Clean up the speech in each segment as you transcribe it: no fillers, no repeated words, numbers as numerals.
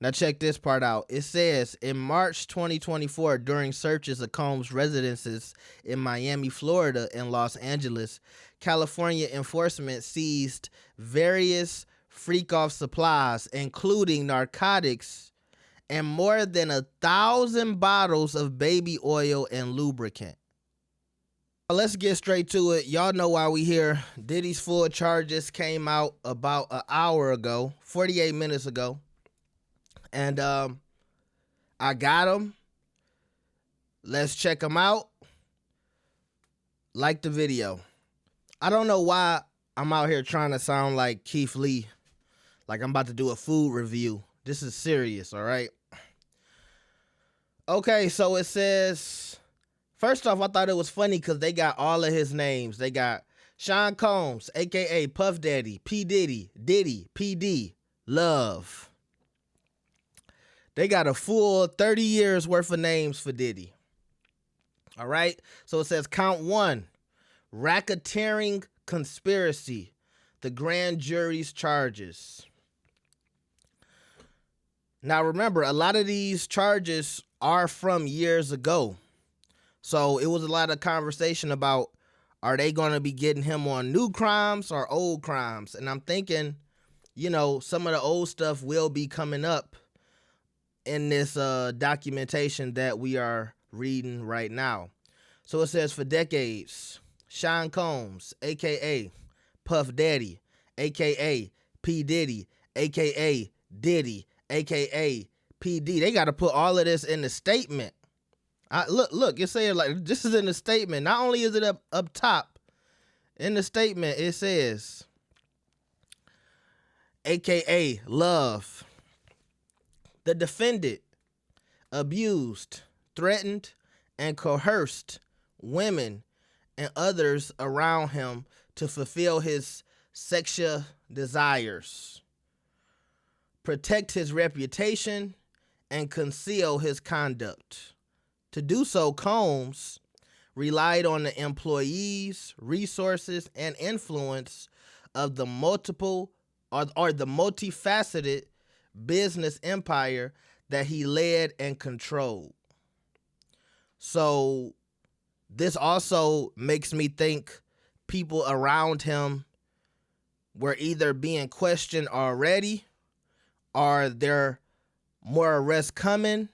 Now check this part out. It says in March 2024, during searches of Combs' residences in Miami, Florida, and Los Angeles, California enforcement seized various FreEk-Off supplies, including narcotics and more than 1,000 bottles of baby oil and lubricant. Let's get straight to it. Y'all know why we here. Diddy's full charges came out about an hour ago, 48 minutes ago. And I got them. Let's check them out. Like the video. I don't know why I'm out here trying to sound like Keith Lee, like I'm about to do a food review. This is serious, all right? Okay, so it says, first off, I thought it was funny because they got all of his names. They got Sean Combs, a.k.a. Puff Daddy, P. Diddy, Diddy, P.D., Love. They got a full 30 years worth of names for Diddy. All right. So it says count 1, racketeering conspiracy, the grand jury's charges. Now remember, a lot of these charges are from years ago. So it was a lot of conversation about, are they going to be getting him on new crimes or old crimes? And I'm thinking, you know, some of the old stuff will be coming up in this documentation that we are reading right now. So it says, for decades, Sean Combs, a.k.a. Puff Daddy, a.k.a. P. Diddy, a.k.a. Diddy, a.k.a. P.D. They got to put all of this in the statement. Look, it says like, this is in the statement. Not only is it up top, in the statement it says, a.k.a. Love. The defendant abused, threatened, and coerced women and others around him to fulfill his sexual desires, protect his reputation, and conceal his conduct. To do so, Combs relied on the employees, resources, and influence of the multiple or the multifaceted business empire that he led and controlled. So this also makes me think people around him were either being questioned already or there more arrests coming.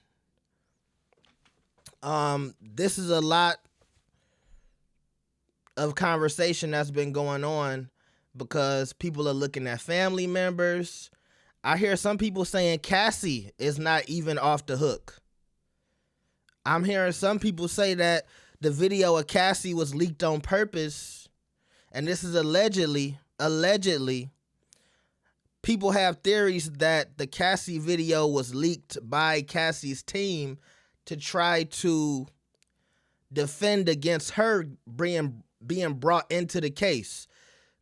This is a lot of conversation that's been going on because people are looking at family members. I hear some people saying Cassie is not even off the hook. I'm hearing some people say that the video of Cassie was leaked on purpose, and this is allegedly. People have theories that the Cassie video was leaked by Cassie's team to try to defend against her being brought into the case,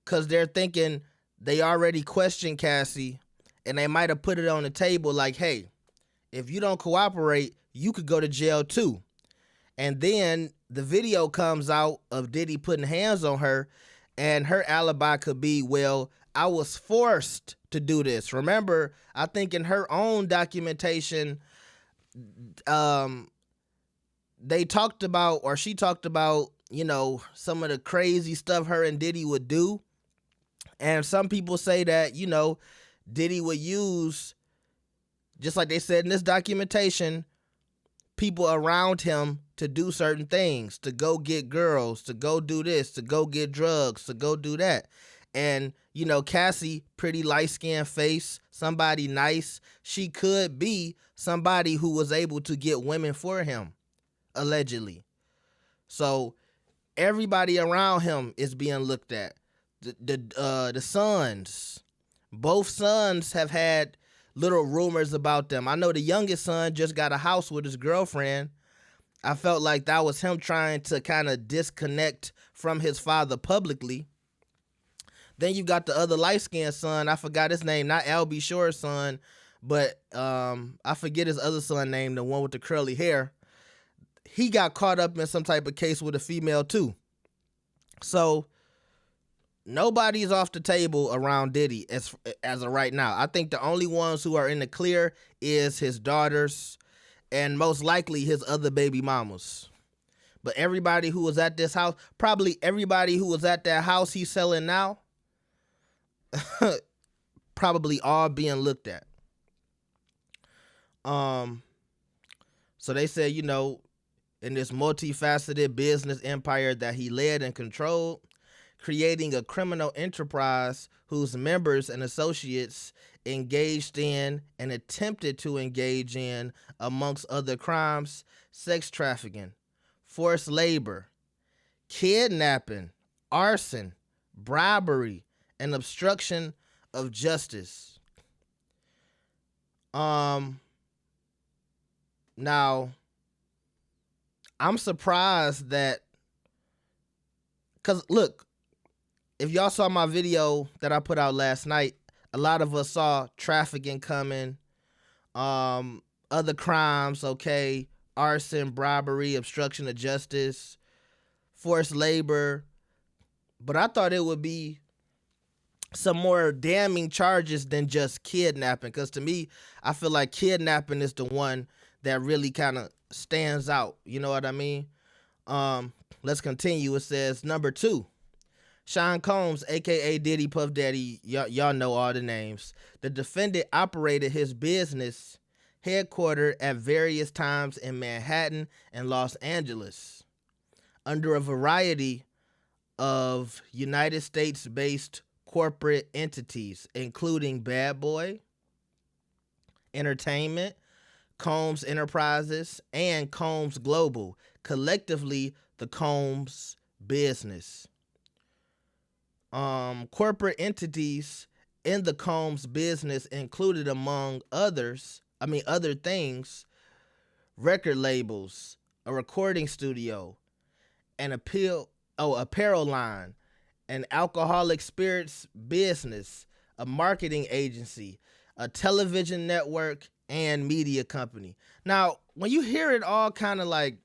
because they're thinking they already questioned Cassie. And they might have put it on the table like, hey, if you don't cooperate, you could go to jail too. And then the video comes out of Diddy putting hands on her, and her alibi could be, well, I was forced to do this. Remember, I think in her own documentation, she talked about, you know, some of the crazy stuff her and Diddy would do. And some people say that, you know, Diddy would use, just like they said in this documentation, people around him to do certain things, to go get girls, to go do this, to go get drugs, to go do that. And, you know, Cassie, pretty light-skinned face, somebody nice. She could be somebody who was able to get women for him, allegedly. So everybody around him is being looked at. The sons. Both sons have had little rumors about them. I know the youngest son just got a house with his girlfriend. I felt like that was him trying to kind of disconnect from his father publicly. Then you got the other light-skinned son. I forgot his name, not Albie Shore's son, but I forget his other son name, the one with the curly hair. He got caught up in some type of case with a female too. So nobody's off the table around Diddy as of right now. I think the only ones who are in the clear is his daughters and most likely his other baby mamas. But everybody who was at this house, probably everybody who was at that house he's selling now, probably all being looked at. So they said, you know, in this multifaceted business empire that he led and controlled, creating a criminal enterprise whose members and associates engaged in and attempted to engage in, amongst other crimes, sex trafficking, forced labor, kidnapping, arson, bribery, and obstruction of justice. Now, I'm surprised that, because look, if y'all saw my video that I put out last night, a lot of us saw trafficking coming, other crimes, okay, arson, bribery, obstruction of justice, forced labor. But I thought it would be some more damning charges than just kidnapping, because to me, I feel like kidnapping is the one that really kind of stands out. You know what I mean? Let's continue. It says, number 2, Sean Combs, a.k.a. Diddy, Puff Daddy, y'all know all the names. The defendant operated his business headquartered at various times in Manhattan and Los Angeles under a variety of United States-based corporate entities, including Bad Boy Entertainment, Combs Enterprises, and Combs Global, collectively the Combs business. Corporate entities in the Combs business included, among other things, record labels, a recording studio, an apparel line, an alcoholic spirits business, a marketing agency, a television network, and media company. Now, when you hear it all kind of like,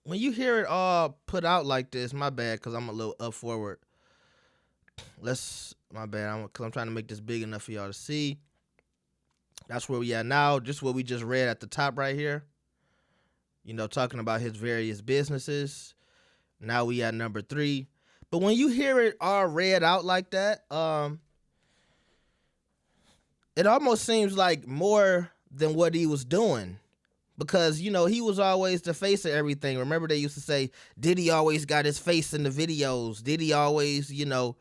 when you hear it all put out like this, my bad, because I'm a little up forward. My bad, because I'm trying to make this big enough for y'all to see. That's where we at now, just what we just read at the top right here. You know, talking about his various businesses. Now we at number 3. But when you hear it all read out like that, it almost seems like more than what he was doing. Because, you know, he was always the face of everything. Remember, they used to say, Diddy always got his face in the videos. Diddy always, you know,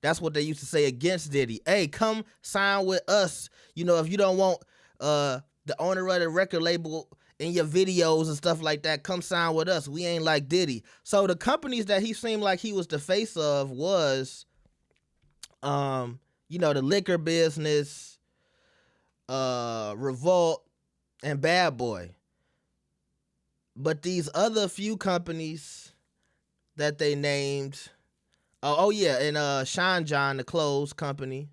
that's what they used to say against Diddy. Hey, come sign with us. You know, if you don't want the owner of the record label in your videos and stuff like that, come sign with us. We ain't like Diddy. So the companies that he seemed like he was the face of was, you know, the liquor business, Revolt, and Bad Boy. But these other few companies that they named, and Sean John, the clothes company,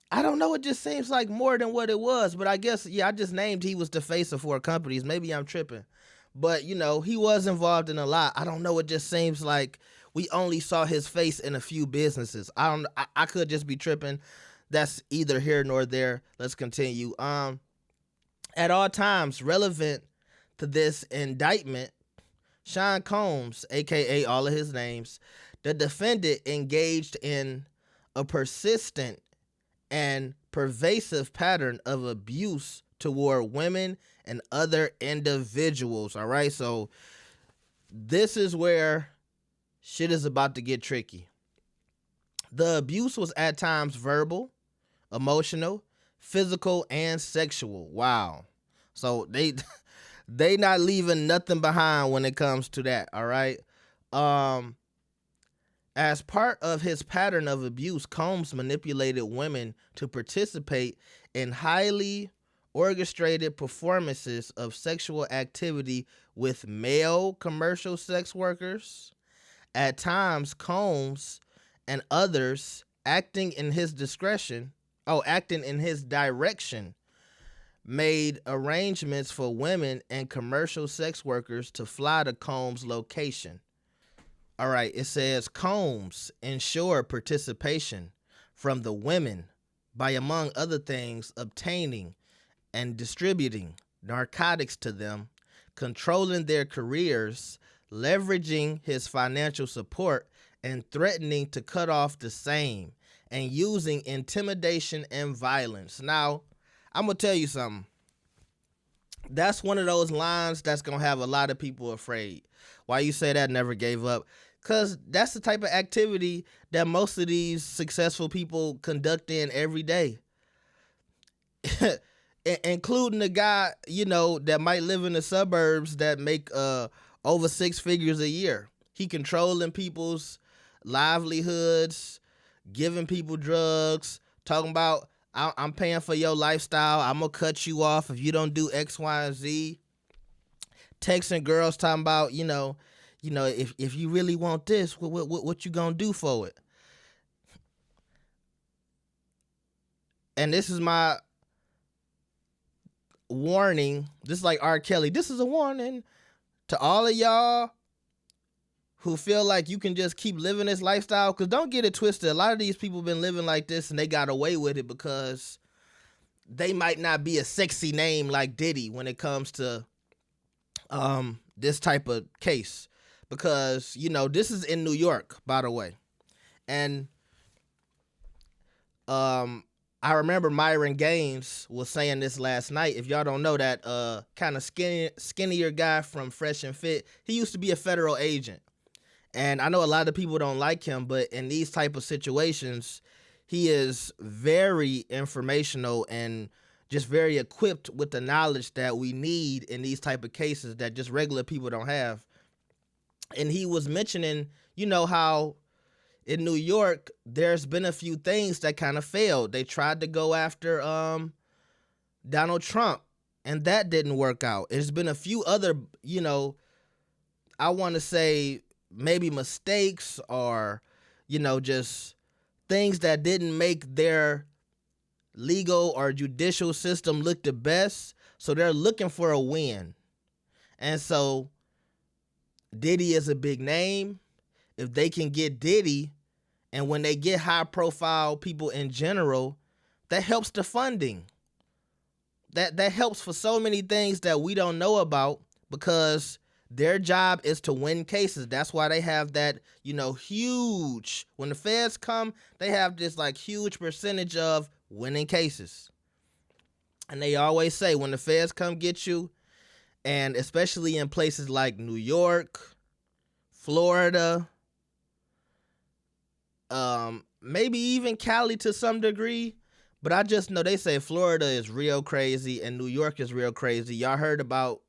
I don't know, it just seems like more than what it was. But I guess, I just named he was the face of 4 companies. Maybe I'm tripping. But, you know, he was involved in a lot. I don't know, it just seems like we only saw his face in a few businesses. I could just be tripping. That's either here nor there. Let's continue. At all times relevant to this indictment, Sean Combs, a.k.a. all of his names, the defendant, engaged in a persistent and pervasive pattern of abuse toward women and other individuals. All right, so this is where shit is about to get tricky. The abuse was at times verbal, emotional, physical, and sexual. Wow. So they not leaving nothing behind when it comes to that, all right? As part of his pattern of abuse, Combs manipulated women to participate in highly orchestrated performances of sexual activity with male commercial sex workers. At times, Combs and others acting in his direction, made arrangements for women and commercial sex workers to fly to Combs' location. All right, it says Combs ensured participation from the women by, among other things, obtaining and distributing narcotics to them, controlling their careers, leveraging his financial support, and threatening to cut off the same, and using intimidation and violence. Now, I'm going to tell you something. That's one of those lines that's going to have a lot of people afraid. Why you say that, never gave up? Because that's the type of activity that most of these successful people conduct in every day. Including the guy, that might live in the suburbs that make over 6 figures a year. He controlling people's livelihoods, giving people drugs, talking about, I'm paying for your lifestyle, I'm going to cut you off if you don't do X, Y, and Z. Texting girls talking about, if you really want this, what you going to do for it? And this is my warning. This is like R. Kelly. This is a warning to all of y'all who feel like you can just keep living this lifestyle, because don't get it twisted. A lot of these people been living like this and they got away with it because they might not be a sexy name like Diddy when it comes to this type of case, because this is in New York, by the way. And I remember Myron Gaines was saying this last night. If y'all don't know, that kind of skinnier guy from Fresh and Fit, he used to be a federal agent. And I know a lot of people don't like him, but in these type of situations, he is very informational and just very equipped with the knowledge that we need in these type of cases that just regular people don't have. And he was mentioning, how in New York, there's been a few things that kind of failed. They tried to go after Donald Trump, and that didn't work out. There's been a few other, I want to say maybe mistakes or, just things that didn't make their legal or judicial system look the best. So they're looking for a win. And so Diddy is a big name. If they can get Diddy, and when they get high profile people in general, that helps the funding. That helps for so many things that we don't know about, because their job is to win cases. That's why they have that, huge, when the feds come, they have this like huge percentage of winning cases. And they always say when the feds come get you, and especially in places like New York, Florida, maybe even Cali to some degree, but I just know they say Florida is real crazy and New York is real crazy. Y'all heard about,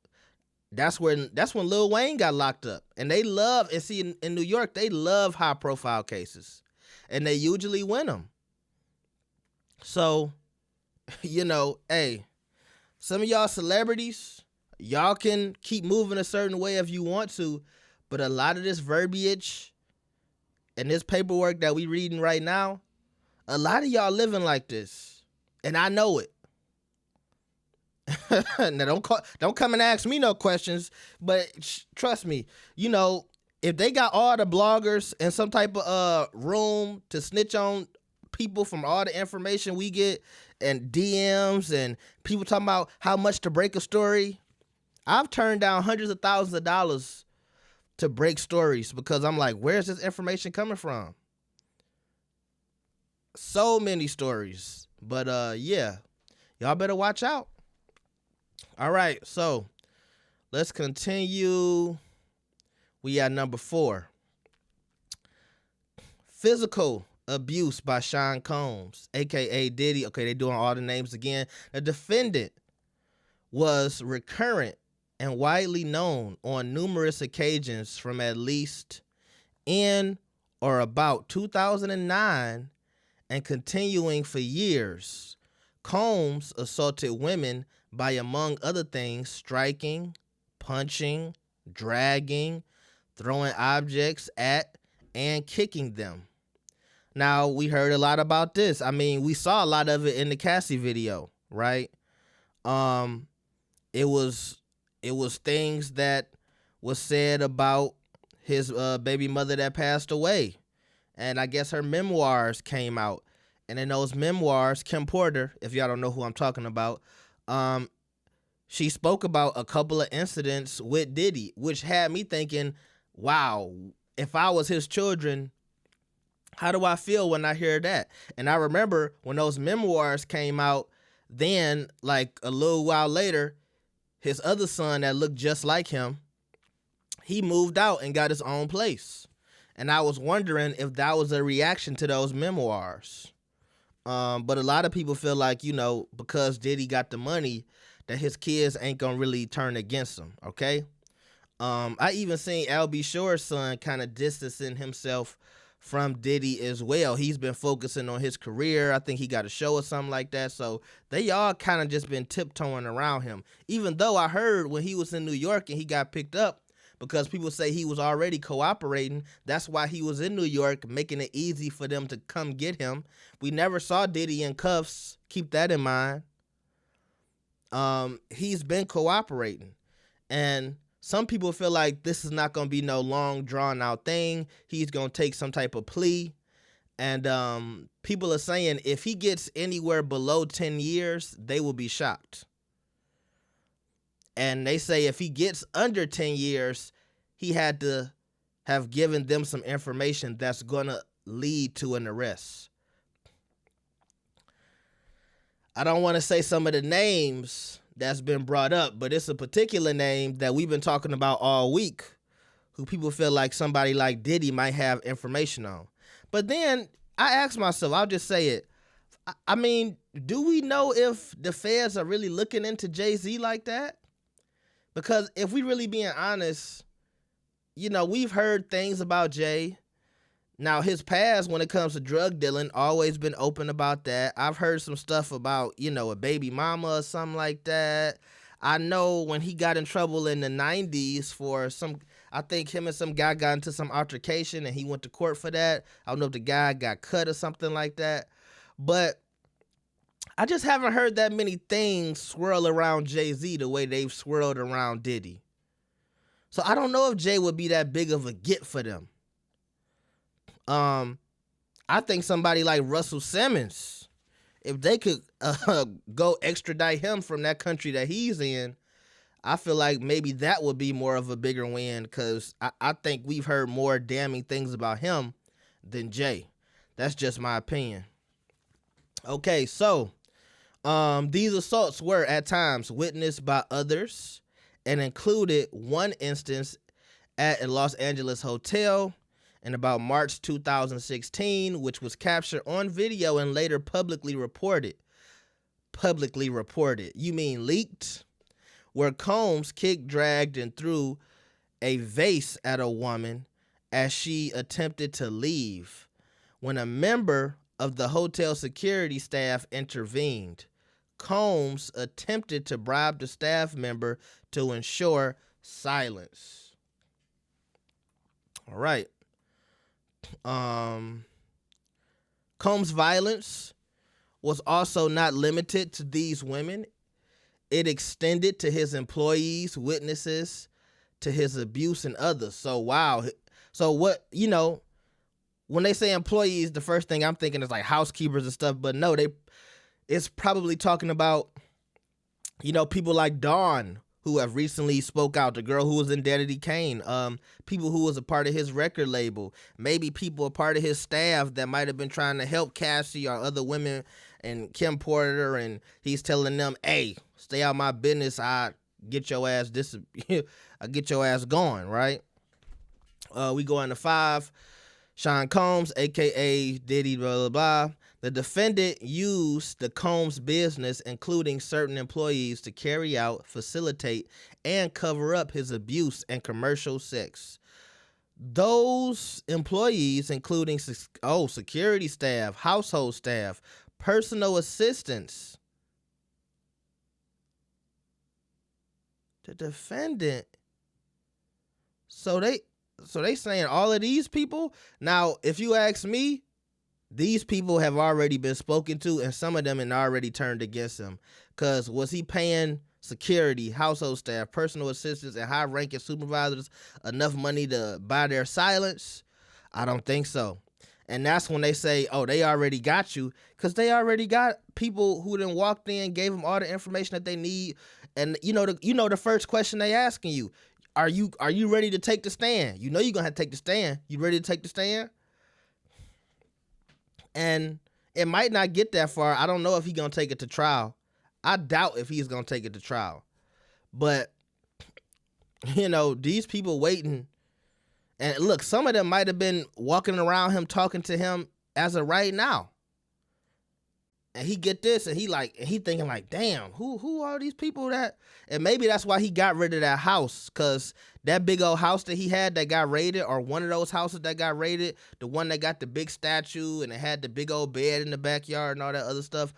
that's when Lil Wayne got locked up, and they love, and see in New York, they love high profile cases, and they usually win them. So, hey, some of y'all celebrities, y'all can keep moving a certain way if you want to, but a lot of this verbiage and this paperwork that we reading right now, a lot of y'all living like this, and I know it. Now don't come and ask me no questions, but trust me, if they got all the bloggers in some type of room to snitch on people from all the information we get and DMs and people talking about how much to break a story, I've turned down hundreds of thousands of dollars to break stories because I'm like, where's this information coming from? So many stories. But yeah, y'all better watch out. All right, so let's continue. We at number 4. Physical abuse by Sean Combs, a.k.a. Diddy. Okay, they doing all the names again. The defendant was recurrent and widely known on numerous occasions from at least in or about 2009 and continuing for years. Combs assaulted women by, among other things, striking, punching, dragging, throwing objects at, and kicking them. Now, we heard a lot about this. I mean, we saw a lot of it in the Cassie video, right? Um, it was things that was said about his baby mother that passed away, and I guess her memoirs came out. And in those memoirs, Kim Porter, if y'all don't know who I'm talking about, um, she spoke about a couple of incidents with Diddy, which had me thinking, wow, if I was his children, how do I feel when I hear that? And I remember when those memoirs came out, then like a little while later, his other son that looked just like him, he moved out and got his own place. And I was wondering if that was a reaction to those memoirs. But a lot of people feel like, because Diddy got the money, that his kids ain't gonna really turn against him, okay? I even seen LB Shore's son kind of distancing himself from Diddy as well. He's been focusing on his career. I think he got a show or something like that. So they all kind of just been tiptoeing around him. Even though I heard when he was in New York and he got picked up, because people say he was already cooperating. That's why he was in New York, making it easy for them to come get him. We never saw Diddy in cuffs. Keep that in mind. He's been cooperating. And some people feel like this is not going to be no long, drawn-out thing. He's going to take some type of plea. And people are saying if he gets anywhere below 10 years, they will be shocked. And they say if he gets under 10 years, he had to have given them some information that's going to lead to an arrest. I don't want to say some of the names that's been brought up, but it's a particular name that we've been talking about all week, who people feel like somebody like Diddy might have information on. But then I ask myself, I'll just say it. I mean, do we know if the feds are really looking into Jay-Z like that? Because if we really being honest, we've heard things about Jay. Now, his past when it comes to drug dealing, always been open about that. I've heard some stuff about, a baby mama or something like that. I know when he got in trouble in the 90s for I think him and some guy got into some altercation and he went to court for that. I don't know if the guy got cut or something like that. But I just haven't heard that many things swirl around Jay-Z the way they've swirled around Diddy. So I don't know if Jay would be that big of a get for them. I think somebody like Russell Simmons, if they could go extradite him from that country that he's in, I feel like maybe that would be more of a bigger win, because I think we've heard more damning things about him than Jay. That's just my opinion. Okay, so these assaults were at times witnessed by others and included one instance at a Los Angeles hotel in about March 2016, which was captured on video and later publicly reported. Publicly reported. You mean leaked? Where Combs kicked, dragged, and threw a vase at a woman as she attempted to leave when a member of the hotel security staff intervened. Combs attempted to bribe the staff member to ensure silence. All right. Combs' violence was also not limited to these women. It extended to his employees, witnesses, to his abuse and others. So, wow. So what, when they say employees, the first thing I'm thinking is like housekeepers and stuff, but no, it's probably talking about, people like Dawn, who have recently spoke out, the girl who was in Diddy Kane, people who was a part of his record label, maybe people a part of his staff that might have been trying to help Cassie or other women and Kim Porter, and he's telling them, hey, stay out my business, I get your ass I get your ass going, right? We go into 5. Sean Combs, aka Diddy, blah, blah, blah. The defendant used the Combs business, including certain employees, to carry out, facilitate, and cover up his abuse and commercial sex. Those employees, including security staff, household staff, personal assistants. The defendant. So they saying all of these people? Now, if you ask me, these people have already been spoken to, and some of them had already turned against him. Because was he paying security, household staff, personal assistants, and high-ranking supervisors enough money to buy their silence? I don't think so. And that's when they say, oh, they already got you, because they already got people who then walked in, gave them all the information that they need. And the first question they asking you, are you ready to take the stand? You know you're gonna have to take the stand. You ready to take the stand? And it might not get that far. I don't know if he's gonna take it to trial. I doubt if he's gonna take it to trial. But these people waiting. And look, some of them might have been walking around him, talking to him as of right now. And he get this, and he thinking like, damn, who are these people that? And maybe that's why he got rid of that house, because that big old house that he had that got raided, or one of those houses that got raided, the one that got the big statue and it had the big old bed in the backyard and all that other stuff.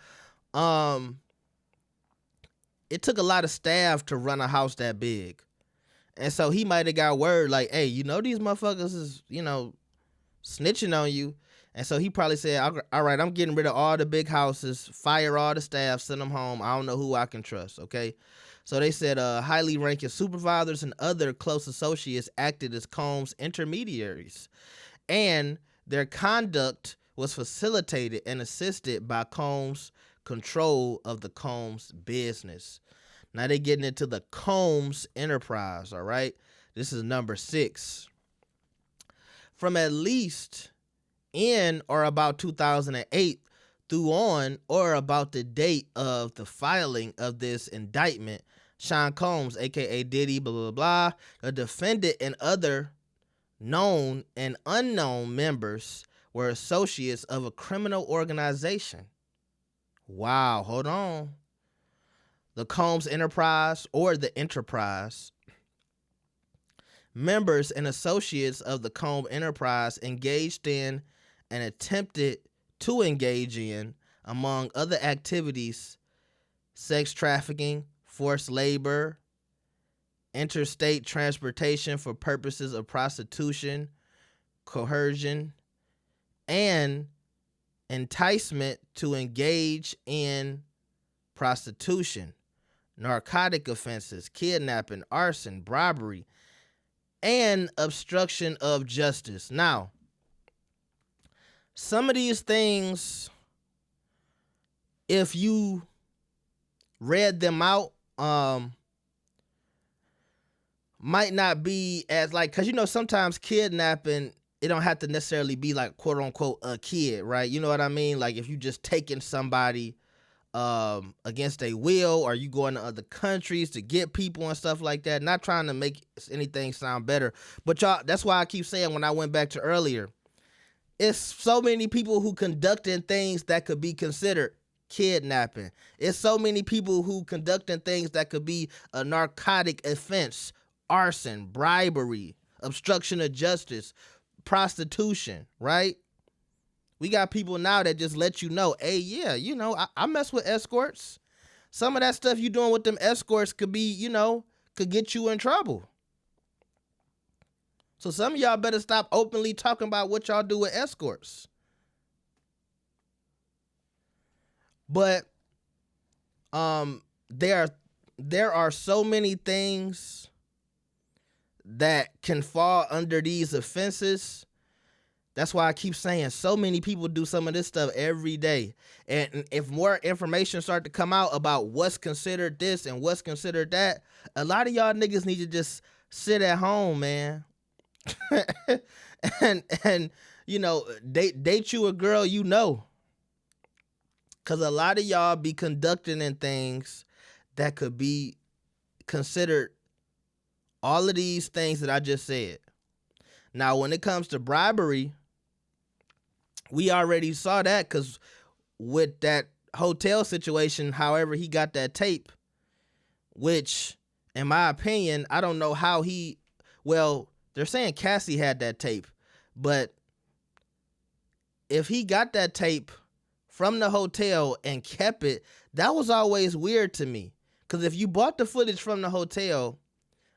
It took a lot of staff to run a house that big. And so he might have got word like, hey, these motherfuckers is, snitching on you. And so he probably said, all right, I'm getting rid of all the big houses, fire all the staff, send them home. I don't know who I can trust, okay? So they said highly ranking supervisors and other close associates acted as Combs' intermediaries. And their conduct was facilitated and assisted by Combs' control of the Combs business. Now they're getting into the Combs enterprise, all right? This is number 6. From at least in or about 2008 through on or about the date of the filing of this indictment, Sean Combs, a.k.a. Diddy, blah, blah, blah, a defendant and other known and unknown members were associates of a criminal organization. Wow, hold on. The Combs Enterprise, or the Enterprise. Members and associates of the Combs Enterprise engaged in and attempted to engage in, among other activities, sex trafficking, forced labor, interstate transportation for purposes of prostitution, coercion, and enticement to engage in prostitution, narcotic offenses, kidnapping, arson, bribery, and obstruction of justice. Now, some of these things, if you read them out, might not be as because sometimes kidnapping, it don't have to necessarily be like quote unquote a kid, right? You know what I mean? Like if you just taking somebody against their will, or you going to other countries to get people and stuff like that. Not trying to make anything sound better, but y'all, that's why I keep saying when I went back to earlier, it's so many people who conducting things that could be considered kidnapping. It's so many people who conducting things that could be a narcotic offense, arson, bribery, obstruction of justice, prostitution, right? We got people now that just let you know, hey, yeah, I mess with escorts. Some of that stuff you doing with them escorts could be, could get you in trouble. So some of y'all better stop openly talking about what y'all do with escorts. But there are so many things that can fall under these offenses. That's why I keep saying so many people do some of this stuff every day. And if more information start to come out about what's considered this and what's considered that, a lot of y'all niggas need to just sit at home, man. and date you a girl you know. Because a lot of y'all be conducting in things that could be considered all of these things that I just said. Now, when it comes to bribery, we already saw that because with that hotel situation, however he got that tape, which, in my opinion, I don't know how they're saying Cassie had that tape, but if he got that tape from the hotel and kept it, that was always weird to me. Because if you bought the footage from the hotel,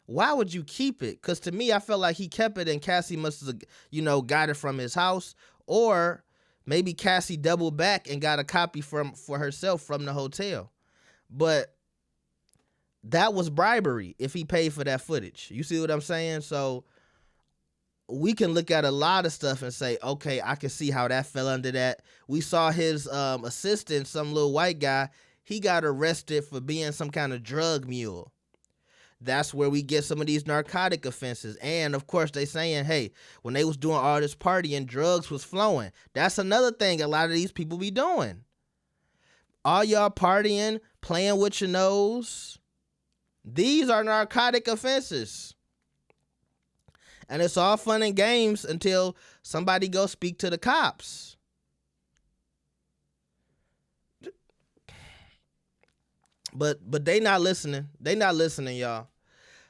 why would you keep it? Because to me, I felt like he kept it and Cassie must have, got it from his house. Or Maybe Cassie doubled back and got a copy for herself from the hotel. But that was bribery if he paid for that footage. You see what I'm saying? So we can look at a lot of stuff and say, okay, I can see how that fell under that. We saw his assistant, some little white guy, he got arrested for being some kind of drug mule. That's where we get some of these narcotic offenses. And of course they saying, hey, when they was doing all this partying, drugs was flowing. That's another thing a lot of these people be doing. All y'all partying, playing with your nose. These are narcotic offenses. And it's all fun and games until somebody go speak to the cops. But they not listening. They not listening, y'all.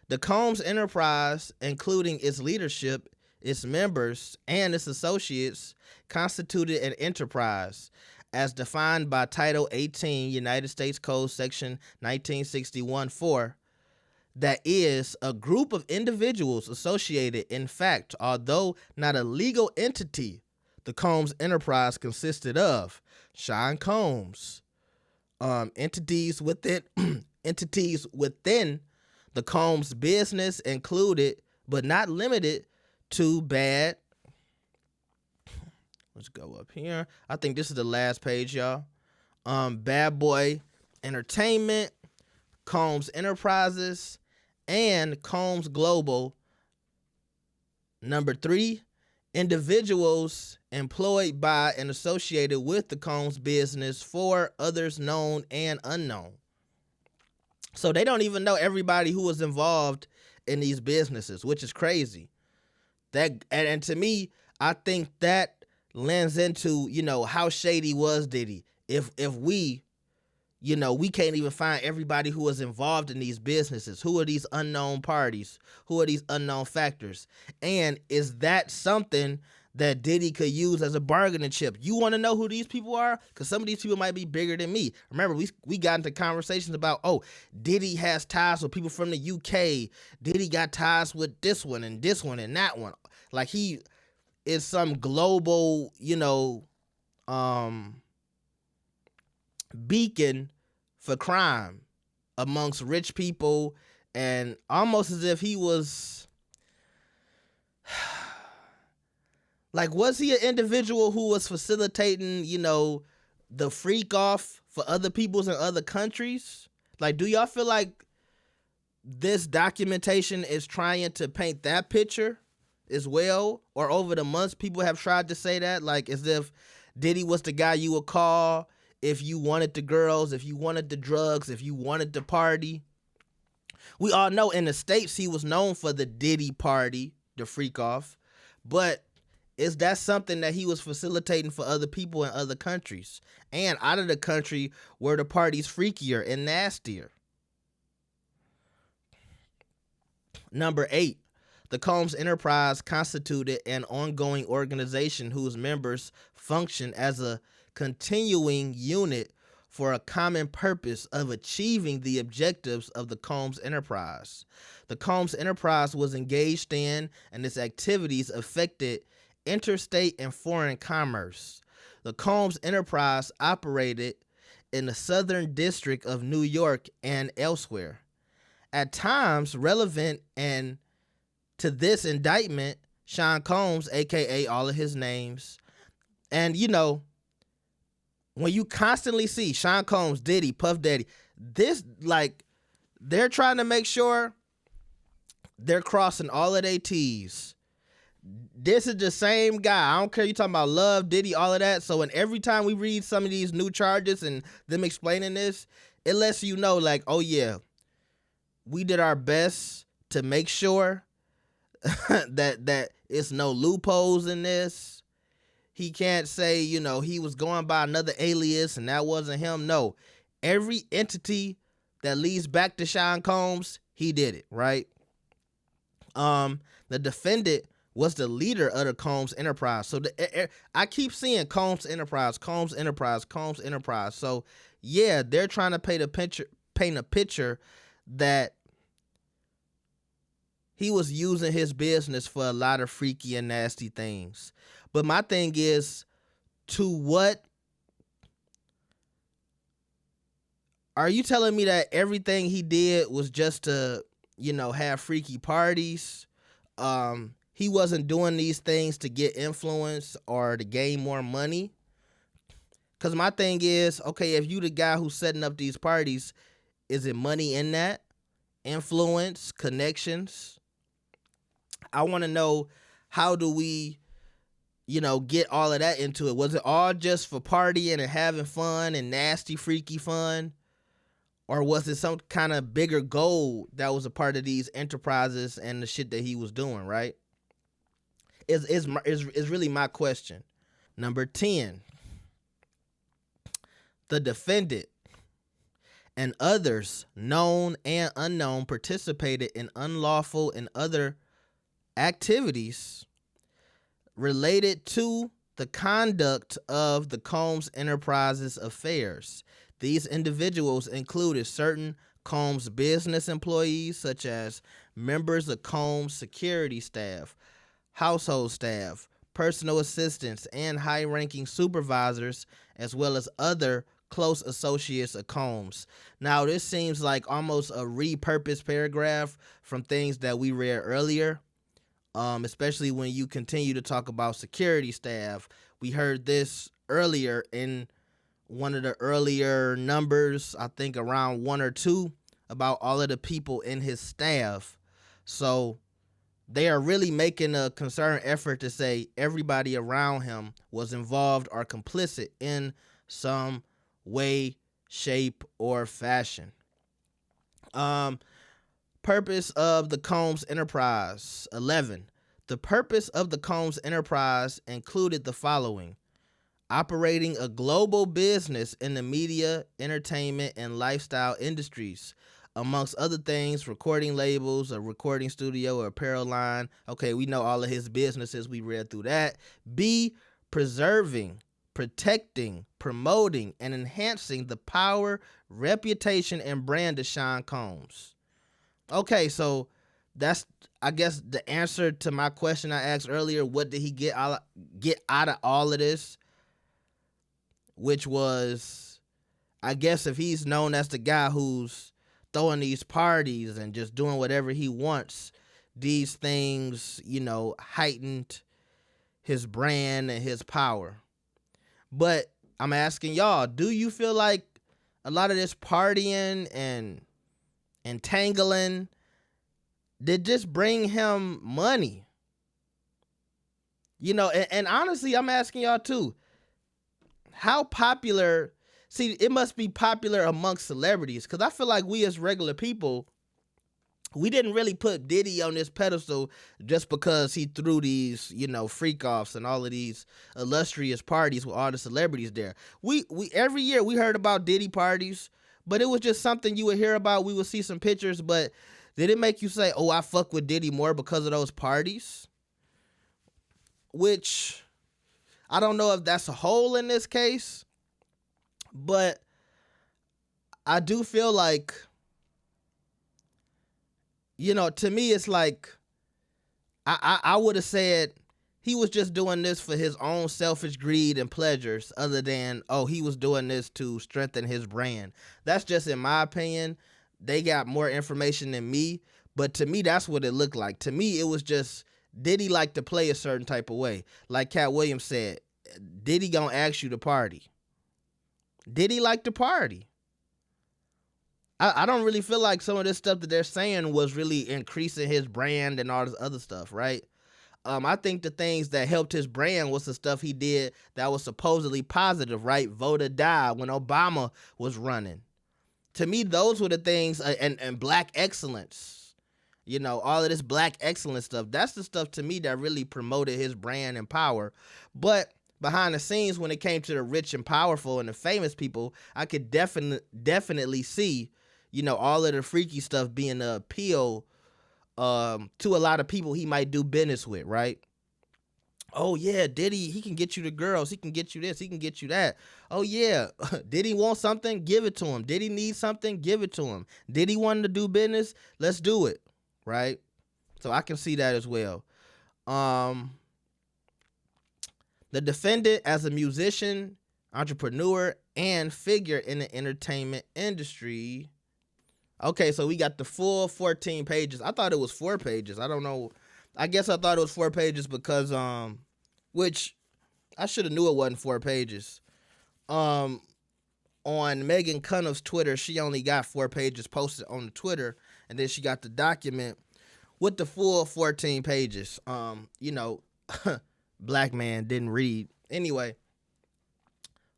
The Combs enterprise, including its leadership, its members, and its associates, constituted an enterprise as defined by Title 18 United States Code Section 1961-4, that is, a group of individuals associated. In fact, although not a legal entity, the Combs enterprise consisted of Sean Combs, entities within the Combs business included, but not limited to let's go up here. I think this is the last page, y'all. Bad Boy Entertainment, Combs Enterprises, and Combs Global. Number 3, individuals employed by and associated with the Combs business, for others known and unknown. So they don't even know everybody who was involved in these businesses, which is crazy. That and to me, I think that lends into, how shady was Diddy. If we, we can't even find everybody who was involved in these businesses. Who are these unknown parties? Who are these unknown factors? And is that something that Diddy could use as a bargaining chip? You want to know who these people are? Because some of these people might be bigger than me. Remember, we got into conversations about, Diddy has ties with people from the UK. Diddy got ties with this one and that one. Like he is some global, beacon for crime amongst rich people, and almost as if he was like, was he an individual who was facilitating, the freak-off for other peoples in other countries? Like, do y'all feel like this documentation is trying to paint that picture as well? Or over the months, people have tried to say that, like, as if Diddy was the guy you would call if you wanted the girls, if you wanted the drugs, if you wanted the party. We all know in the States he was known for the Diddy party, the freak-off. But is that something that he was facilitating for other people in other countries? And out of the country where the party's freakier and nastier. Number 8, the Combs enterprise constituted an ongoing organization whose members function as a continuing unit for a common purpose of achieving the objectives of the Combs enterprise. The Combs enterprise was engaged in, and its activities affected interstate and foreign commerce. The Combs enterprise operated in the Southern District of New York and elsewhere. At times relevant and to this indictment, Sean Combs, aka all of his names, and when you constantly see Sean Combs, Diddy, Puff Daddy, this, like, they're trying to make sure they're crossing all of their T's. This is the same guy. I don't care you talking about Love, Diddy, all of that. So when every time we read some of these new charges and them explaining this, it lets you know, like, oh yeah, we did our best to make sure that it's no loopholes in this. He can't say, he was going by another alias and that wasn't him. No, every entity that leads back to Sean Combs, he did it, right? The defendant was the leader of the Combs enterprise. So I keep seeing Combs enterprise, Combs enterprise, Combs enterprise. So yeah, they're trying to paint a picture that he was using his business for a lot of freaky and nasty things. But my thing is, to what? Are you telling me that everything he did was just to, have freaky parties? He wasn't doing these things to get influence or to gain more money? Because my thing is, okay, if you the guy who's setting up these parties, is it money in that? Influence, connections? I want to know, how do we, get all of that into it? Was it all just for partying and having fun and nasty, freaky fun? Or was it some kind of bigger goal that was a part of these enterprises and the shit that he was doing, right? Is really my question. Number 10, the defendant and others, known and unknown, participated in unlawful and other activities related to the conduct of the Combs Enterprises affairs. These individuals included certain Combs business employees, such as members of Combs security staff, household staff, personal assistants, and high-ranking supervisors, as well as other close associates of Combs. Now, this seems like almost a repurposed paragraph from things that we read earlier, especially when you continue to talk about security staff. We heard this earlier in one of the earlier numbers, I think around 1 or 2, about all of the people in his staff. So they are really making a concerted effort to say everybody around him was involved or complicit in some way, shape, or fashion. Purpose of the Combs Enterprise. 11. The purpose of the Combs Enterprise included the following: operating a global business in the media, entertainment, and lifestyle industries. Amongst other things, recording labels, a recording studio, or apparel line. Okay, we know all of his businesses. We read through that. B, preserving, protecting, promoting, and enhancing the power, reputation, and brand of Sean Combs. Okay, so that's, I guess, the answer to my question I asked earlier. What did he get out of all of this? Which was, I guess, if he's known as the guy who's throwing these parties and just doing whatever he wants, these things, heightened his brand and his power. But I'm asking y'all, do you feel like a lot of this partying and entangling did just bring him money? And honestly, I'm asking y'all too, how popular, see, it must be popular amongst celebrities, because I feel like we as regular people, we didn't really put Diddy on this pedestal just because he threw these, freak-offs and all of these illustrious parties with all the celebrities there. We every year we heard about Diddy parties, but it was just something you would hear about. We would see some pictures, but did it make you say, oh, I fuck with Diddy more because of those parties? Which, I don't know if that's a hole in this case, but I do feel like, to me, it's like, I would have said he was just doing this for his own selfish greed and pleasures, other than, oh, he was doing this to strengthen his brand. That's just in my opinion. They got more information than me, but to me, that's what it looked like. To me, it was just, Diddy like to play a certain type of way. Like Cat Williams said, Diddy gonna ask you to party. Diddy like to party. I don't really feel like some of this stuff that they're saying was really increasing his brand and all this other stuff, right? I think the things that helped his brand was the stuff he did that was supposedly positive, right? Vote or die when Obama was running. To me, those were the things, and black excellence, all of this black excellence stuff. That's the stuff to me that really promoted his brand and power. But behind the scenes, when it came to the rich and powerful and the famous people, I could definitely see, all of the freaky stuff being the appeal to a lot of people he might do business with, right? Oh yeah, Diddy, he can get you the girls, he can get you this, he can get you that. Oh yeah, Diddy want something, give it to him. Diddy need something, give it to him. Diddy wanted to do business, let's do it, right? So I can see that as well. The defendant, as a musician, entrepreneur, and figure in the entertainment industry. Okay, so we got the full 14 pages. I thought it was 4 pages. I don't know. I guess I thought it was 4 pages because which I should have knew it wasn't 4 pages. On Megan Cunnell's Twitter, she only got 4 pages posted on the Twitter, and then she got the document with the full 14 pages. Black man didn't read. Anyway,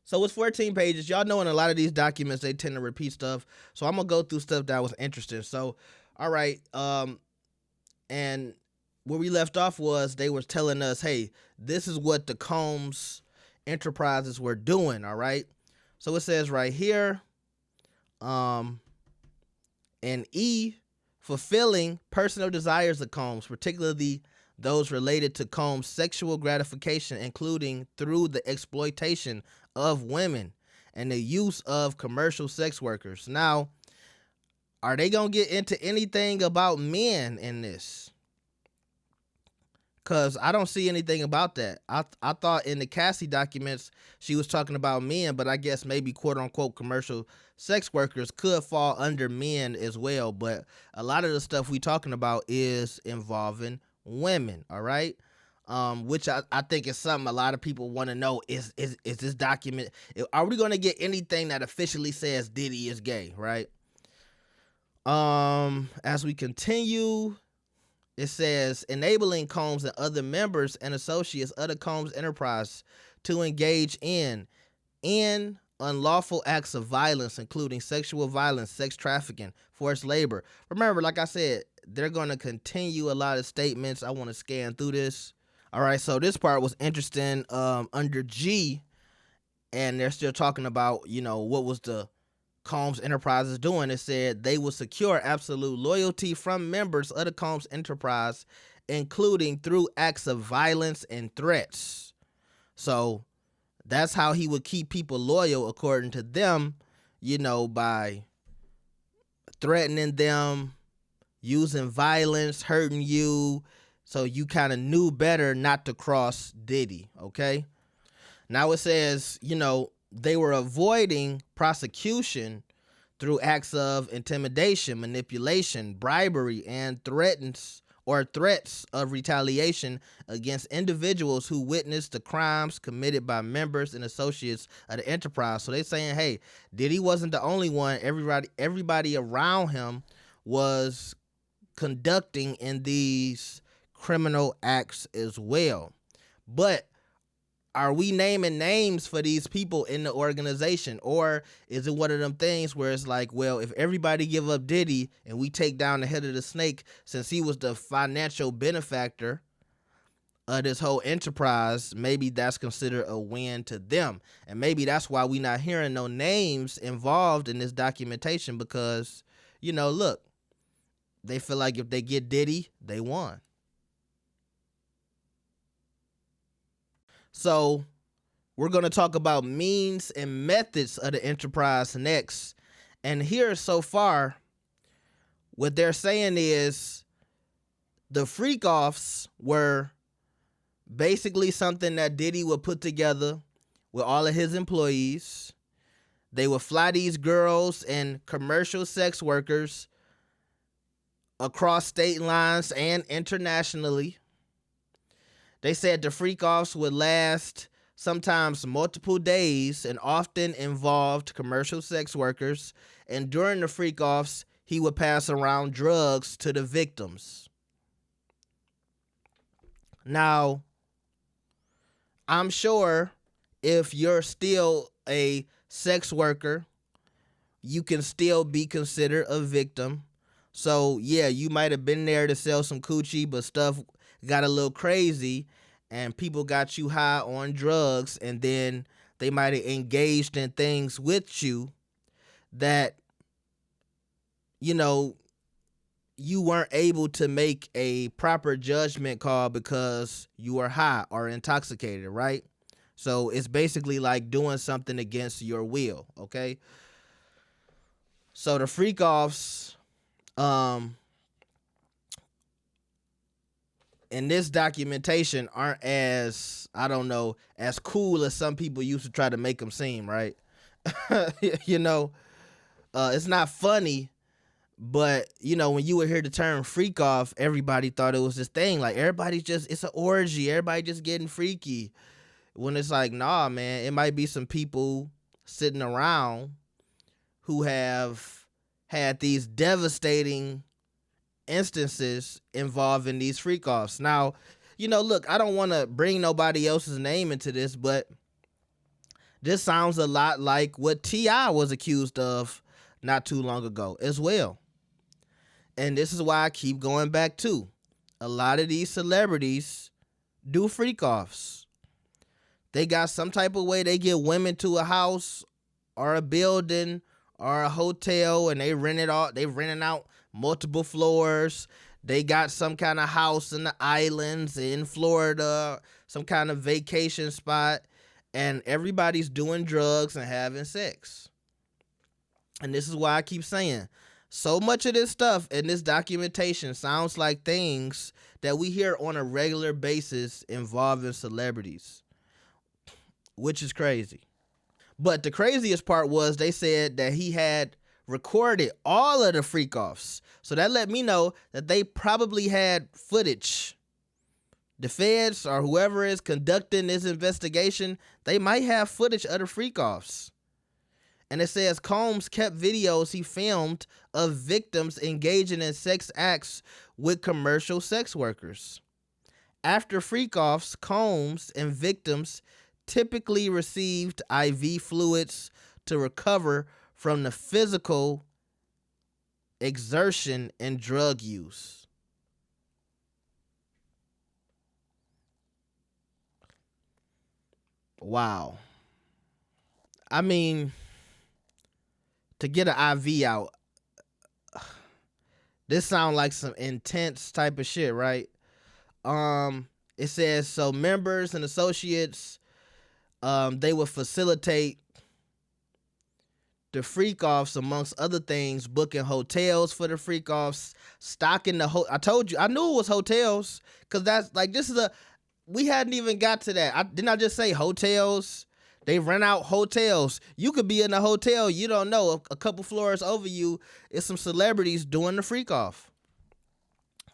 so it's 14 pages. Y'all know in a lot of these documents they tend to repeat stuff. So I'm gonna go through stuff that was interesting. So, all right, and where we left off was they were telling us, hey, this is what the Combs Enterprises were doing. All right. So it says right here, and E, fulfilling personal desires of Combs, particularly those related to Combs' sexual gratification, including through the exploitation of women and the use of commercial sex workers. Now, are they going to get into anything about men in this? Because I don't see anything about that. I thought in the Cassie documents she was talking about men, but I guess maybe quote-unquote commercial sex workers could fall under men as well. But a lot of the stuff we talking about is involving women, all right? Which I think is something a lot of people want to know. Is this document, are we going to get anything that officially says Diddy is gay, right? As we continue, it says, enabling Combs and other members and associates of the Combs Enterprise to engage in unlawful acts of violence, including sexual violence, sex trafficking, forced labor. Remember, like I said, they're going to continue a lot of statements. I want to scan through this. All right, so this part was interesting. Under G, and they're still talking about, what was the Combs Enterprises doing. It said they will secure absolute loyalty from members of the Combs Enterprise, including through acts of violence and threats. So that's how he would keep people loyal, according to them, by threatening them, using violence, hurting you, so you kind of knew better not to cross Diddy, okay? Now it says, they were avoiding prosecution through acts of intimidation, manipulation, bribery, and threats of retaliation against individuals who witnessed the crimes committed by members and associates of the enterprise. So they're saying, hey, Diddy wasn't the only one. Everybody around him was conducting in these criminal acts as well. But are we naming names for these people in the organization? Or is it one of them things where it's like, well, if everybody give up Diddy and we take down the head of the snake, since he was the financial benefactor of this whole enterprise, maybe that's considered a win to them. And maybe that's why we not hearing no names involved in this documentation, because, look, they feel like if they get Diddy, they won. So we're going to talk about means and methods of the enterprise next. And here so far, what they're saying is the Freek-Offs were basically something that Diddy would put together with all of his employees. They would fly these girls and commercial sex workers across state lines and internationally. They said the Freek-Offs would last sometimes multiple days and often involved commercial sex workers. And during the Freek-Offs, he would pass around drugs to the victims. Now, I'm sure if you're still a sex worker, you can still be considered a victim. So, yeah, you might have been there to sell some coochie, but stuff got a little crazy and people got you high on drugs, and then they might have engaged in things with you that, you weren't able to make a proper judgment call because you were high or intoxicated, right? So it's basically like doing something against your will, okay? So the Freek-Offs, in this documentation aren't as, I don't know, as cool as some people used to try to make them seem, right? you know, it's not funny, but you know, when you would hear the term freak off, everybody thought it was this thing. Like everybody's just, it's an orgy. Everybody just getting freaky. When it's like, nah, man, it might be some people sitting around who have had these devastating instances involving these freak offs. Now, you know, look, I don't want to bring nobody else's name into this, but this sounds a lot like what T.I. was accused of not too long ago as well. And this is why I keep going back to a lot of these celebrities do freak offs. They got some type of way they get women to a house or a building or a hotel, and they renting out multiple floors. They got some kind of house in the islands in Florida, some kind of vacation spot, and everybody's doing drugs and having sex. And this is why I keep saying, so much of this stuff in this documentation sounds like things that we hear on a regular basis involving celebrities, which is crazy. But the craziest part was they said that he had recorded all of the freak offs. So that let me know that they probably had footage. The feds or whoever is conducting this investigation, they might have footage of the freak offs. And it says Combs kept videos he filmed of victims engaging in sex acts with commercial sex workers. After freak offs, Combs and victims typically received IV fluids to recover from the physical exertion and drug use. Wow. I mean, to get an IV out, this sounds like some intense type of shit, right? It says so members and associates, they would facilitate the freak offs, amongst other things, booking hotels for the freak offs, stocking the I told you, I knew it was hotels, because that's like, this is we hadn't even got to that. Didn't I just say hotels? They rent out hotels. You could be in a hotel, you don't know, a couple floors over you is some celebrities doing the freak off.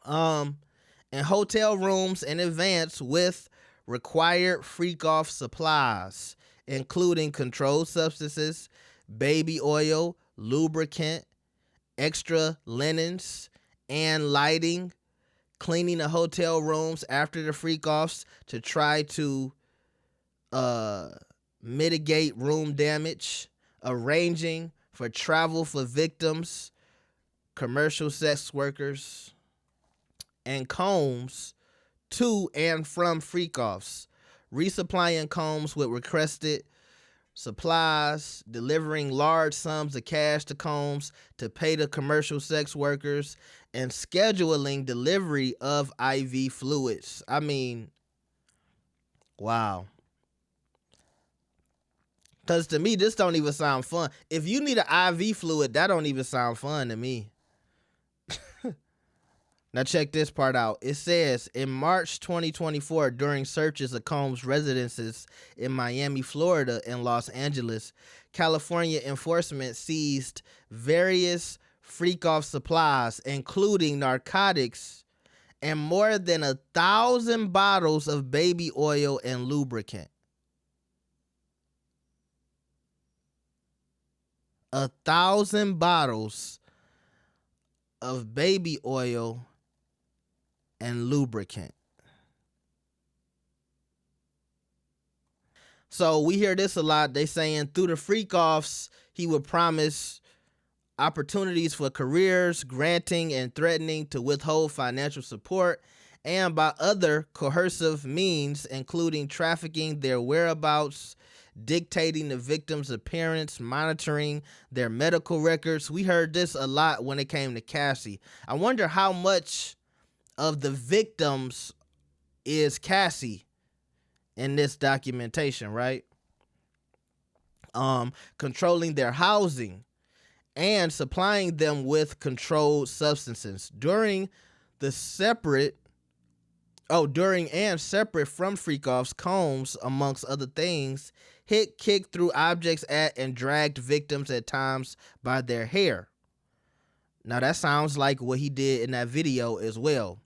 And hotel rooms in advance with required freak off supplies, including controlled substances, baby oil, lubricant, extra linens, and lighting, cleaning the hotel rooms after the freak offs to try to mitigate room damage, arranging for travel for victims, commercial sex workers, and Combs to and from freak offs, resupplying Combs with requested supplies, delivering large sums of cash to Combs to pay the commercial sex workers, and scheduling delivery of IV fluids. I mean, wow. Because to me, this don't even sound fun. If you need an IV fluid, that don't even sound fun to me. Now check this part out. It says, in March 2024, during searches of Combs' residences in Miami, Florida, and Los Angeles, California enforcement seized various freak-off supplies, including narcotics and more than 1,000 bottles of baby oil and lubricant. 1,000 bottles of baby oil and lubricant. So we hear this a lot. They saying through the freak offs, he would promise opportunities for careers, granting and threatening to withhold financial support, and by other coercive means, including trafficking their whereabouts, dictating the victim's appearance, monitoring their medical records. We heard this a lot when it came to Cassie. I wonder how much of the victims is Cassie in this documentation, right? Controlling their housing and supplying them with controlled substances. During the separate Oh, during and separate from freak-offs, Combs, amongst other things, hit, kicked, threw objects at, and dragged victims at times by their hair. Now that sounds like what he did in that video as well.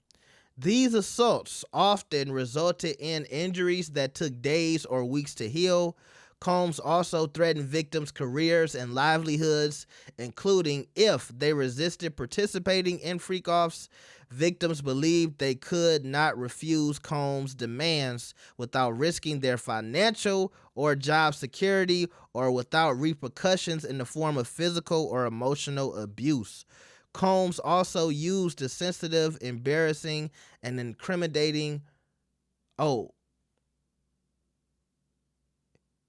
These assaults often resulted in injuries that took days or weeks to heal. Combs also threatened victims' careers and livelihoods, including if they resisted participating in freak-offs. Victims believed they could not refuse Combs' demands without risking their financial or job security or without repercussions in the form of physical or emotional abuse. Combs also used the sensitive, embarrassing, and oh,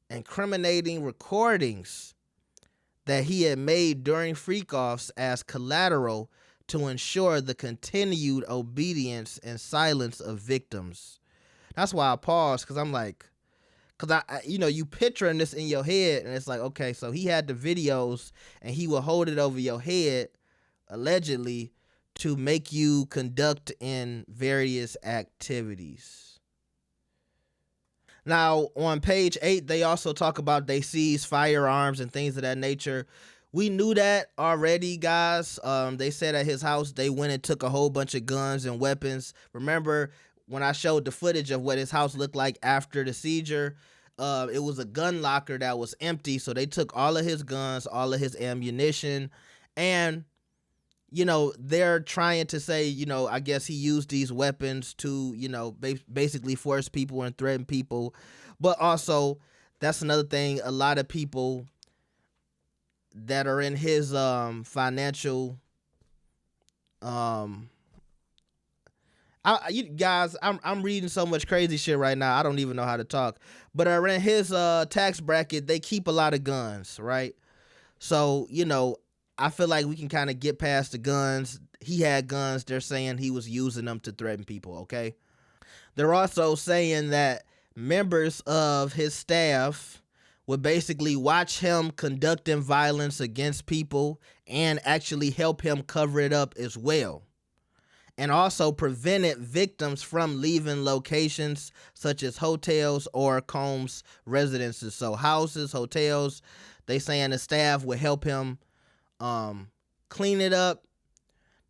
incriminating recordings that he had made during freak-offs as collateral to ensure the continued obedience and silence of victims. That's why I paused, because I'm like, because you picturing this in your head, and it's like, okay, so he had the videos, and he would hold it over your head, allegedly, to make you conduct in various activities. Now, on page 8, they also talk about they seize firearms and things of that nature. We knew that already, guys. They said at his house they went and took a whole bunch of guns and weapons. Remember when I showed the footage of what his house looked like after the seizure? It was a gun locker that was empty, so they took all of his guns, all of his ammunition, and they're trying to say, I guess he used these weapons to, basically force people and threaten people. But also, that's another thing. A lot of people that are in his financial, you guys, I'm reading so much crazy shit right now. I don't even know how to talk. But are in his tax bracket, they keep a lot of guns, right? So, I feel like we can kind of get past the guns. He had guns. They're saying he was using them to threaten people, okay? They're also saying that members of his staff would basically watch him conducting violence against people and actually help him cover it up as well. And also prevented victims from leaving locations such as hotels or Combs' residences. So houses, hotels, they saying the staff would help him clean it up.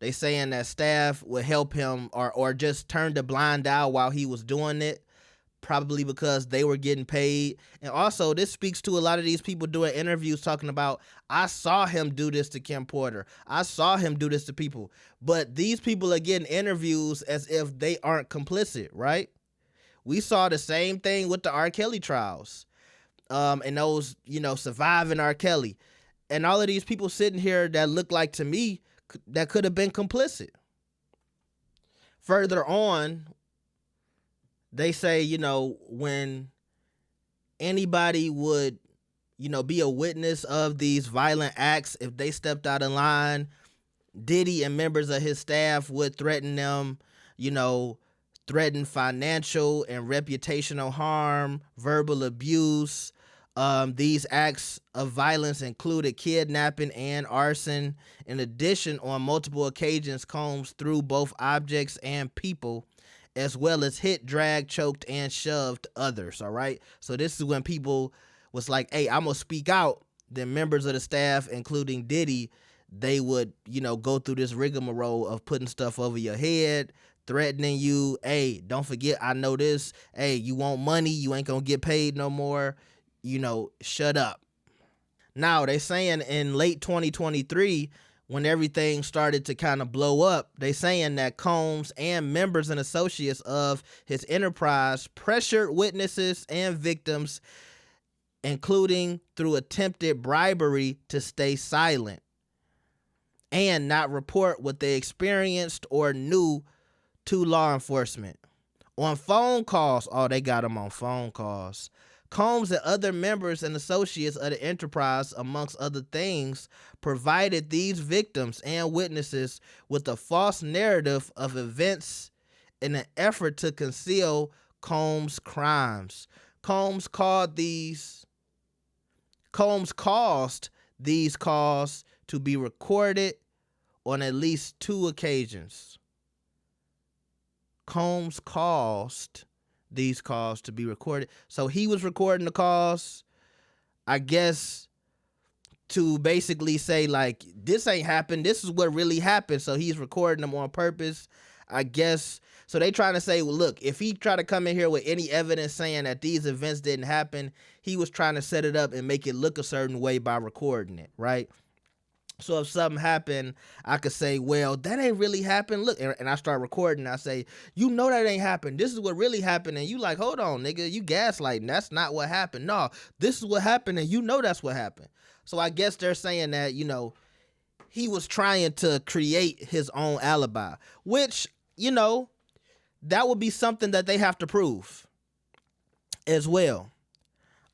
They saying that staff would help him or just turn the blind eye while he was doing it, probably because they were getting paid. And also, this speaks to a lot of these people doing interviews talking about, I saw him do this to Kim Porter. I saw him do this to people. But these people are getting interviews as if they aren't complicit, right? We saw the same thing with the R. Kelly trials. And those, surviving R. Kelly. And all of these people sitting here that look like, to me, that could have been complicit. Further on, they say, when anybody would, be a witness of these violent acts, if they stepped out of line, Diddy and members of his staff would threaten them, threaten financial and reputational harm, verbal abuse. These acts of violence included kidnapping and arson. In addition, on multiple occasions, Combs threw both objects and people, as well as hit, dragged, choked, and shoved others. All right. So this is when people was like, hey, I'm going to speak out. Then members of the staff, including Diddy, they would, go through this rigmarole of putting stuff over your head, threatening you. Hey, don't forget, I know this. Hey, you want money? You ain't going to get paid no more. Shut up. Now, they saying in late 2023, when everything started to kind of blow up, they saying that Combs and members and associates of his enterprise pressured witnesses and victims, including through attempted bribery, to stay silent and not report what they experienced or knew to law enforcement. On phone calls, they got him on phone calls. Combs and other members and associates of the enterprise, amongst other things, provided these victims and witnesses with a false narrative of events in an effort to conceal Combs' crimes. Combs caused these calls to be recorded on at least 2 occasions. Combs caused these calls to be recorded. So he was recording the calls, I guess, to basically say, like, this ain't happened. This is what really happened. So he's recording them on purpose, I guess. So they trying to say, well, look, if he tried to come in here with any evidence saying that these events didn't happen, he was trying to set it up and make it look a certain way by recording it, right? So if something happened, I could say, well, that ain't really happened. Look, and I start recording. I say, you know that ain't happened. This is what really happened. And you like, hold on, nigga, you gaslighting. That's not what happened. No, this is what happened, and you know that's what happened. So I guess they're saying that, he was trying to create his own alibi, which, that would be something that they have to prove as well.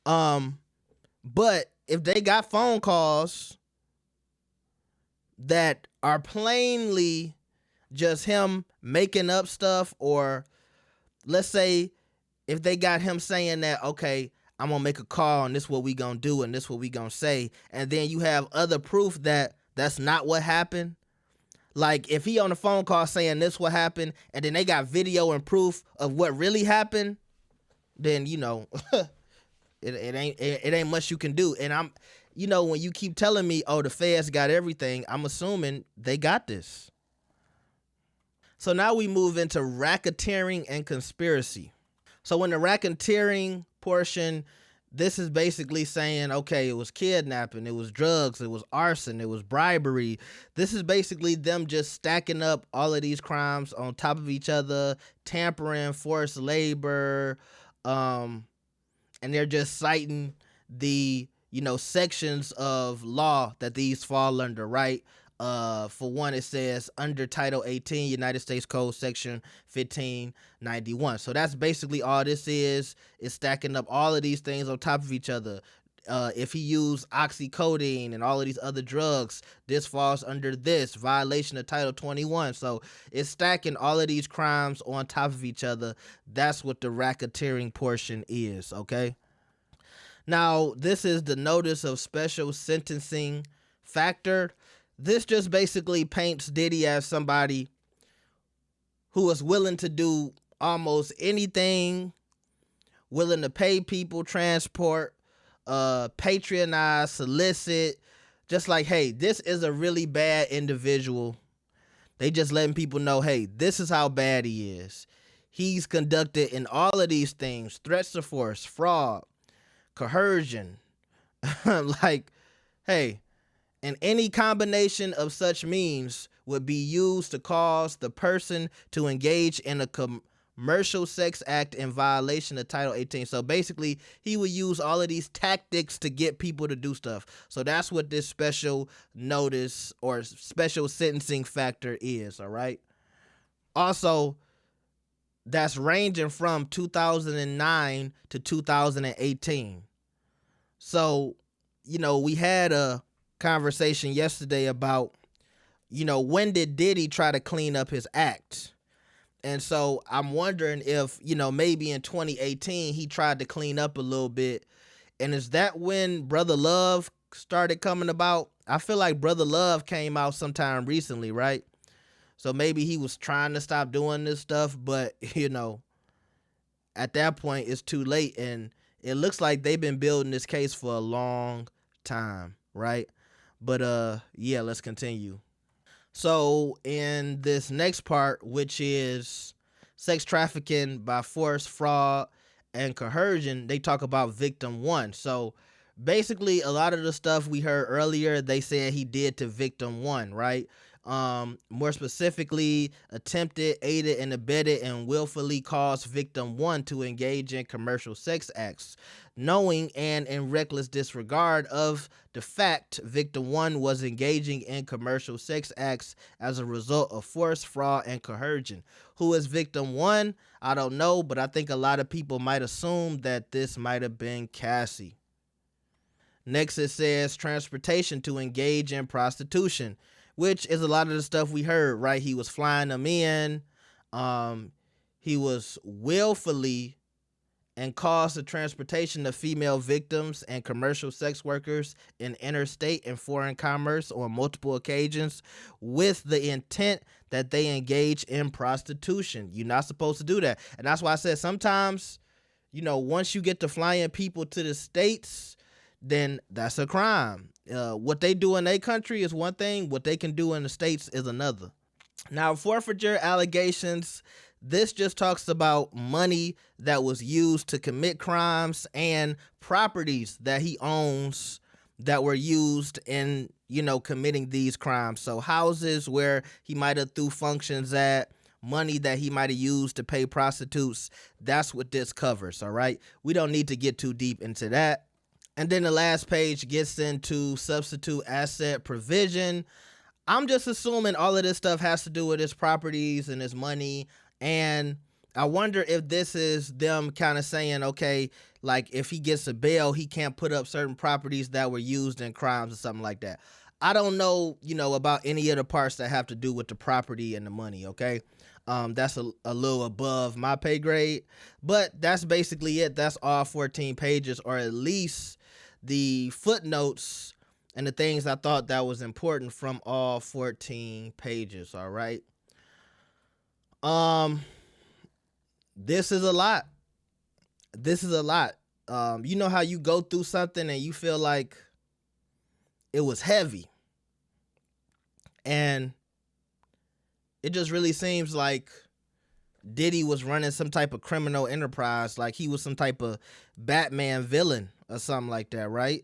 But if they got phone calls that are plainly just him making up stuff, or let's say if they got him saying that, okay, I'm gonna make a call and this is what we gonna do and this is what we gonna say, and then you have other proof that that's not what happened. Like if he on the phone call saying this what happened, and then they got video and proof of what really happened, then it ain't much you can do. And I'm, when you keep telling me, oh, the feds got everything, I'm assuming they got this. So now we move into racketeering and conspiracy. So in the racketeering portion, this is basically saying, okay, it was kidnapping, it was drugs, it was arson, it was bribery. This is basically them just stacking up all of these crimes on top of each other, tampering, forced labor, and they're just citing the, sections of law that these fall under, right? For one, it says under Title 18, United States Code, Section 1591. So that's basically all this is stacking up all of these things on top of each other. If he used oxycodone and all of these other drugs, this falls under this violation of Title 21. So it's stacking all of these crimes on top of each other. That's what the racketeering portion is, okay? Now, this is the notice of special sentencing factor. This just basically paints Diddy as somebody who is willing to do almost anything, willing to pay people, transport, patronize, solicit, just like, hey, this is a really bad individual. They just letting people know, hey, this is how bad he is. He's conducted in all of these things, threats to force, fraud, coercion, like, hey, and any combination of such means would be used to cause the person to engage in a commercial sex act in violation of Title 18. So basically, he would use all of these tactics to get people to do stuff. So that's what this special notice or special sentencing factor is, all right? Also, that's ranging from 2009 to 2018. So, we had a conversation yesterday about, when did Diddy try to clean up his act? And so I'm wondering if, maybe in 2018 he tried to clean up a little bit. And is that when Brother Love started coming about? I feel like Brother Love came out sometime recently, right? So maybe he was trying to stop doing this stuff, but, at that point it's too late. And it looks like they've been building this case for a long time, right? But yeah, let's continue. So in this next part, which is sex trafficking by force, fraud, and coercion, they talk about victim one. So basically, a lot of the stuff we heard earlier, they said he did to victim one, right? More specifically, attempted, aided, and abetted, and willfully caused victim one to engage in commercial sex acts, knowing and in reckless disregard of the fact victim one was engaging in commercial sex acts as a result of force, fraud, and coercion. Who is victim one? I don't know, but I think a lot of people might assume that this might have been Cassie. Next, it says transportation to engage in prostitution, which is a lot of the stuff we heard, right? He was flying them in. He was willfully and caused the transportation of female victims and commercial sex workers in interstate and foreign commerce on multiple occasions with the intent that they engage in prostitution. You're not supposed to do that. And that's why I said sometimes, once you get to flying people to the States, then that's a crime. What they do in their country is one thing. What they can do in the States is another. Now, forfeiture allegations, this just talks about money that was used to commit crimes and properties that he owns that were used in, committing these crimes. So houses where he might have threw functions at, money that he might have used to pay prostitutes. That's what this covers, all right? We don't need to get too deep into that. And then the last page gets into substitute asset provision. I'm just assuming all of this stuff has to do with his properties and his money. And I wonder if this is them kind of saying, okay, like if he gets a bail, he can't put up certain properties that were used in crimes or something like that. I don't know, about any of the parts that have to do with the property and the money, okay? That's a little above my pay grade. But that's basically it. That's all 14 pages, or at least the footnotes and the things I thought that was important from all 14 pages, all right? This is a lot. You know how you go through something and you feel like it was heavy, and it just really seems like Diddy was running some type of criminal enterprise, like he was some type of Batman villain or something like that, right?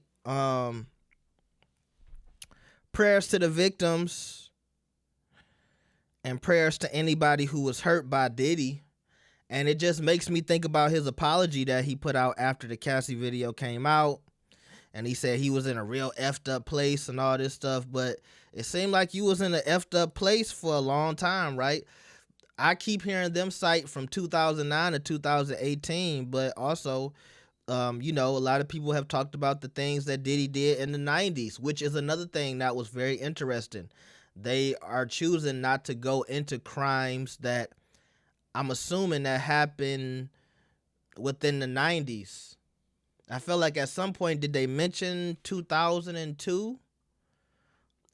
Prayers to the victims and prayers to anybody who was hurt by Diddy. And it just makes me think about his apology that he put out after the Cassie video came out. And he said he was in a real effed up place and all this stuff. But it seemed like you was in an effed up place for a long time, right? I keep hearing them cite from 2009 to 2018. But also, a lot of people have talked about the things that Diddy did in the 90s, which is another thing that was very interesting. They are choosing not to go into crimes that I'm assuming that happened within the 90s. I feel like at some point, did they mention 2002?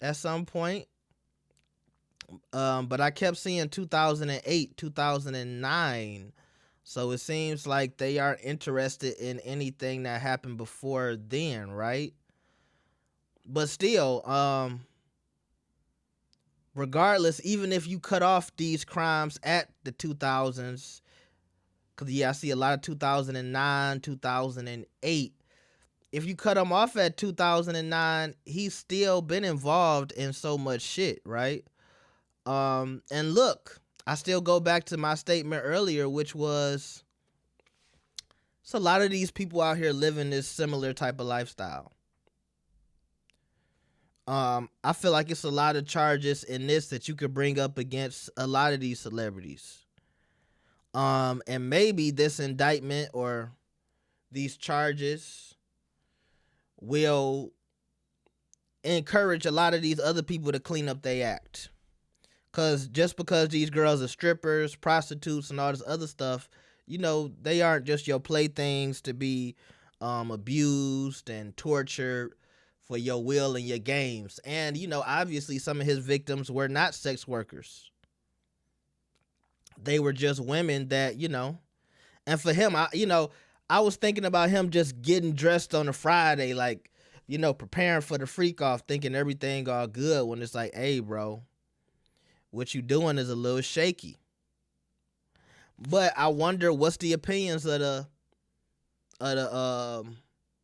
At some point. But I kept seeing 2008, 2009. So it seems like they aren't interested in anything that happened before then, right? But still, regardless, even if you cut off these crimes at the 2000s, because, I see a lot of 2009, 2008. If you cut him off at 2009, he's still been involved in so much shit, right? And look, I still go back to my statement earlier, which was, it's a lot of these people out here living this similar type of lifestyle. I feel like it's a lot of charges in this that you could bring up against a lot of these celebrities. And maybe this indictment or these charges will encourage a lot of these other people to clean up their act. Just because these girls are strippers, prostitutes, and all this other stuff, they aren't just your playthings to be abused and tortured for your will and your games. And, obviously some of his victims were not sex workers. They were just women that, and for him, I was thinking about him just getting dressed on a Friday, like, preparing for the FreEk-Off, thinking everything all good, when it's like, hey, bro, what you doing is a little shaky. But I wonder what's the opinions of the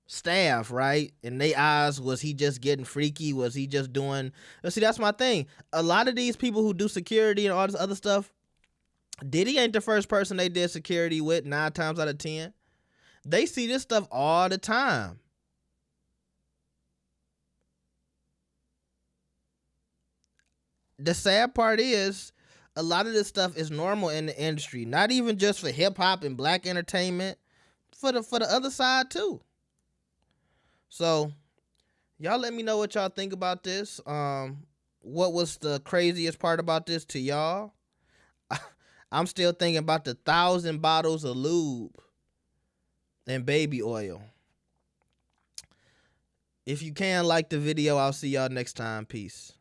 staff, right? In their eyes, was he just getting freaky? Was he just doing... See, that's my thing. A lot of these people who do security and all this other stuff, Diddy ain't the first person they did security with 9 times out of 10. They see this stuff all the time. The sad part is, a lot of this stuff is normal in the industry, not even just for hip hop and black entertainment, for the other side too. So, y'all let me know what y'all think about this. What was the craziest part about this to y'all? I'm still thinking about the 1,000 bottles of lube and baby oil. If you can, like the video. I'll see y'all next time. Peace.